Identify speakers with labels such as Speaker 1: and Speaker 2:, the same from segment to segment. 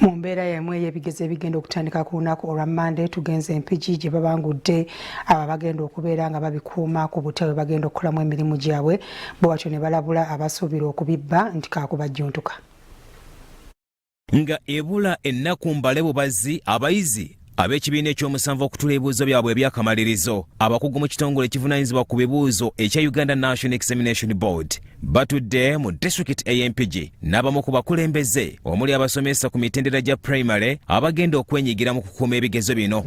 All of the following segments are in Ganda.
Speaker 1: Mu mbeera y'emu ey'ebigezo ebigenda okutandika ku lunaku olwa Monday tugenze Mpigi gye Babangudde abo bagenda okubeera nga babikuuma ku butale bagenda okukolamu emirimu gyabwe bo batyo ne balabula abasuubira okubibba nti kaakubajjuntuka.
Speaker 2: Nga ebula ennaku mbale bubazzi abayizi ab'ekibiina ekyomusanvu okutula ebibuuzo byabwe ebyakamalirizo abakugu mu kitongole ekivunaanyizibwa ku bibuuzo ekya Uganda National Examination Board batudde mu district Mpigi n'abamu ku bakulembeze omuli abasomesa ku mitendera gya primary abagenda okwenyigira mu kukuuma ebigezo bino.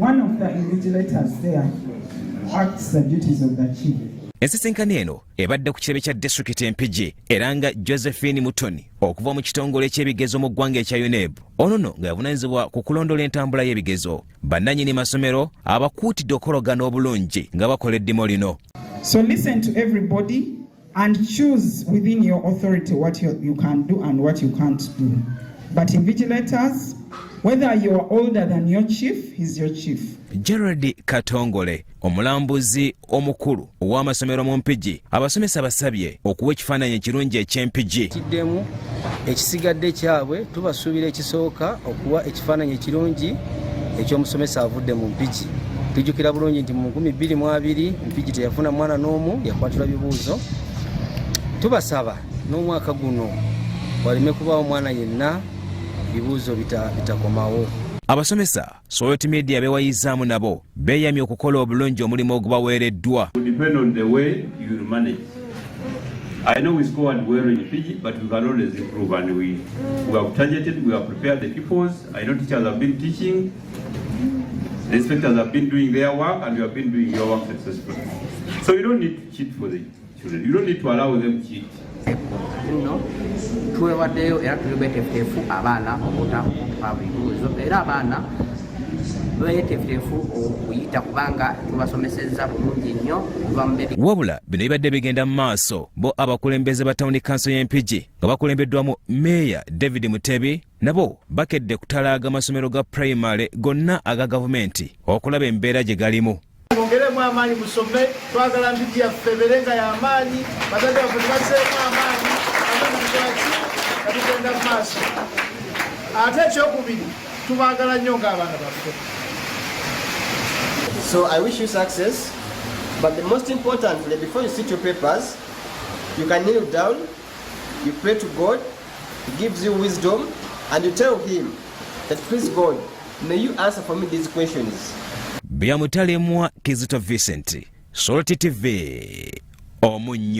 Speaker 2: Ensisinkano eno ebadde ku kirebe kya district Mpigi era nga Josephine Mutoni okuva mu kitongole eky'ebigezo mu ggwanga ekya UNEB onono nga yavunaanyizibwa ku kulondoola entambula y'ebigezo bannannyini masomero abakuutidde okologana obulungi nga bakola eddimo lino.
Speaker 3: So listen to everybody and choose within your authority what you can do and what you can't do. But invigilators, whether you are older than your chief, he's your chief.
Speaker 2: Gerald Katongole omulambuzi omukulu ow'amasomero mu Mpigi abasomesa basabye okuwa ekifaananyi ekirungi eky'Empigi.
Speaker 4: Kiddemu ekisigadde kyabwe tubasuubira ekisooka okuwa ekifaananyi ekirungi eky'omusomesa avudde mu Mpigi. Tujjukira bulungi nti mu 2020 Mpigi teyafuna mwana n'omu yakwatula bibuuzo. Tubasaba n'omwaka guno waleme kubaawo mwana yenna bibuuzo bitakomawo.
Speaker 2: Abasomesa Soweto Media bewayizaamu nabo beeyamye okukola obulungi omulimu ogubaweereddwa.
Speaker 5: Depend on the way you manage. I know we scored well in Mpigi, but we can always improve, and we have targeted, we have prepared the pupils. I know teachers have been teaching, the inspectors have been doing their work, and you have been doing your work successfully. So you don't need to cheat for the children. You don't need to allow them to cheat.
Speaker 6: Tuwewaddeyo era tuli beeteefuteefu abaana obutakuba bibuuzo era abaana beeteefuteefu okuyita kubanga tubasomesezza bulungi nnyo kuva mu bebi.
Speaker 2: Wabula bino bibadde bigenda mu maaso bo abakulembeze ba Town Council y'Empigi nga bakulembeddwamu Meeya David Mutebi nabo bakedde kutalaaga amasomero ga primary gonna aga gavumenti okulaba embeera gye galimu.
Speaker 7: Mwongeremu amaanyi musome twagala Mpigi yaffe ebeerenga y'amaanyi bazadde baffe tubaseemu amaanyi tugenda mu maaso ate ekyokubiri tubaagala nnyo ng'abaana baffe.
Speaker 8: So I wish you success, but the most importantly, before you sit your papers, you can kneel down, you pray to God, He gives you wisdom, and you tell Him that please God, may you answer for me these questions.
Speaker 2: Byamutalemwa Kizito Vincent, Soweto TV, Omunyo.